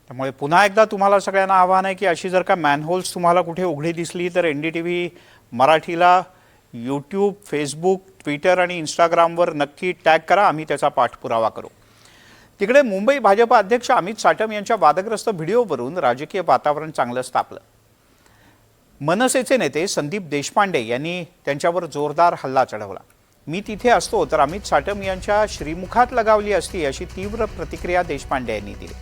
त्यामुळे पुन्हा एकदा तुम्हाला सगळ्यांना आव्हान आहे की अशी जर का मॅनहोल्स तुम्हाला कुठे उघडी दिसली तर NDTV मराठीला यूट्यूब, फेसबुक, ट्विटर आणि इंस्टाग्रामवर नक्की टॅग करा. आम्ही त्याचा पाठपुरावा करू. तिकडे मुंबई भाजप अध्यक्ष अमित साटम यांच्या वादग्रस्त व्हिडिओवरून राजकीय वातावरण चांगलंच तापलं. मनसेचे नेते संदीप देशपांडे यांनी त्यांच्यावर जोरदार हल्ला चढवला. मी तिथे असतो तर अमित साटम यांच्या श्रीमुखात लगावली असती अशी तीव्र प्रतिक्रिया देशपांडे यांनी दिली.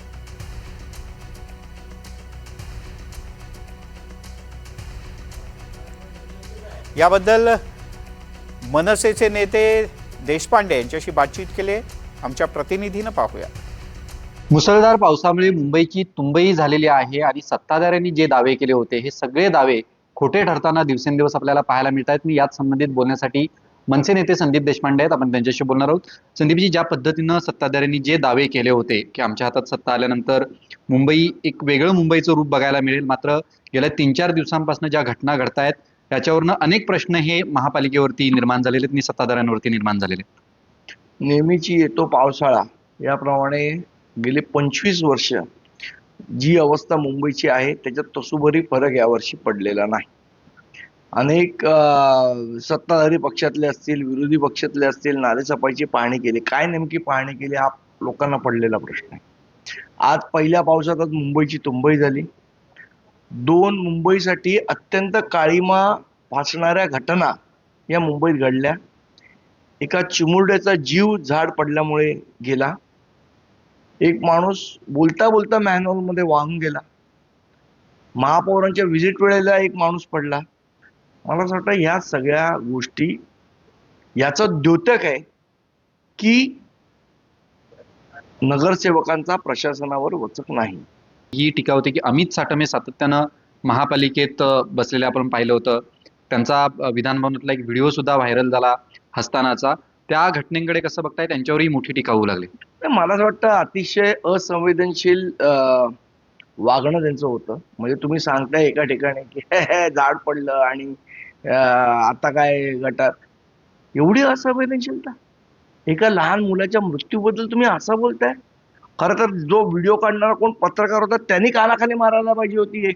याबद्दल मनसेचे नेते देशपांडे यांच्याशी बातचीत केली. आमच्या प्रतिनिधीनं पाहूया. मुसळधार पावसामुळे मुंबईची तुंबई झालेली आहे आणि सत्ताधाऱ्यांनी जे दावे केले होते हे सगळे दावे खोटे ठरताना दिवसेंदिवस आपल्याला पाहायला मिळत आहेत. मी याच संबंधित बोलण्यासाठी मनसे नेते संदीप देशपांडे आहेत. आपण त्यांच्याशी बोलणार आहोत. संदीपजी, ज्या पद्धतीनं सत्ताधाऱ्यांनी जे दावे केले होते की आमच्या हातात सत्ता आल्यानंतर मुंबई एक वेगळं मुंबईचं रूप बघायला मिळेल, मात्र गेल्या 3-4 दिवसांपासून ज्या घटना घडतायत त्याच्यावरनं अनेक प्रश्न हे महापालिकेवरती निर्माण झालेले आहेत आणि सत्ताधाऱ्यांवरती निर्माण झालेले आहेत. नेहमीची येतो पावसाळा याप्रमाणे गेले 25 वर्ष जी अवस्था मुंबईची आहे त्याच्यात तसूभरी फरक यावर्षी पडलेला नाही. अनेक सत्ताधारी पक्षातले असतील, विरोधी पक्षातले असतील, नालेसफाईची पाहणी केली. काय नेमकी पाहणी केली हा लोकांना पडलेला प्रश्न आहे. आज पहिल्या पावसातच मुंबईची तुंबई झाली. 2 मुंबईसाठी अत्यंत काळीमा फासणाऱ्या घटना या मुंबईत घडल्या. एका चिमुरड्याचा जीव झाड पडल्यामुळे गेला. एक माणूस बोलता बोलता मॅनहोलमध्ये वाहून गेला. महापौरांच्या व्हिजिट वेळेला एक माणूस पडला. मला असं वाटतं ह्या सगळ्या गोष्टी याचं द्योतक आहे की नगरसेवकांचा प्रशासनावर वचक नाही. ही टीका होती की अमित साटम हे सातत्यानं महापालिकेत बसलेले आपण पाहिलं होतं. त्यांचा विधानभवनातला एक व्हिडिओ सुद्धा व्हायरल झाला हसतानाचा. त्या घटनेकडे कसं बघताय? त्यांच्यावरही मोठी टीका होऊ लागली. मला असं वाटतं अतिशय असंवेदनशील वागणं त्यांचं होतं. म्हणजे तुम्ही सांगताय एका ठिकाणी की झाड पडलं आणि आता काय गटार, एवढी असंवेदनशीलता एका लहान मुलाच्या मृत्यूबद्दल तुम्ही असं बोलताय. खरं तर जो व्हिडिओ काढणारा कोण पत्रकार होता त्यांनी कानाखाली मारायला पाहिजे होती.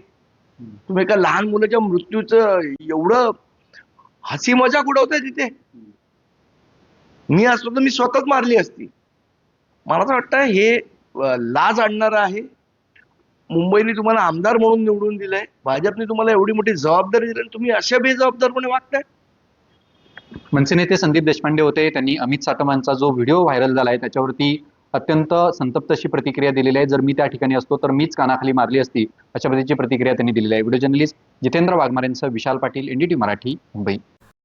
तुम्ही एका लहान मुलाच्या मृत्यूचं एवढं हसी मजाक उडवताय तिथे. मी असतो तर मी स्वतःच मारली असती. मला असं वाटतं हे लाज आणणारं आहे. मुंबईने तुम्हाला आमदार म्हणून निवडून दिलंय, भाजपने तुम्हाला एवढी मोठी जबाबदारी दिली आणि तुम्ही अशा बेजबाबदारपणे वागताय. मनसे नेते संदीप देशपांडे होते. त्यांनी अमित साटमांचा जो व्हिडिओ व्हायरल झालाय त्याच्यावरती अत्यंत संतप्त अशी प्रतिक्रिया दिलेली आहे. जर मी त्या ठिकाणी असतो तर मीच कानाखाली मारली असती, अशा पद्धतीची प्रतिक्रिया त्यांनी दिलेली आहे. Video journalist Jitendra वाघमारेंसह Vishal Patil, NDTV Marathi, Mumbai.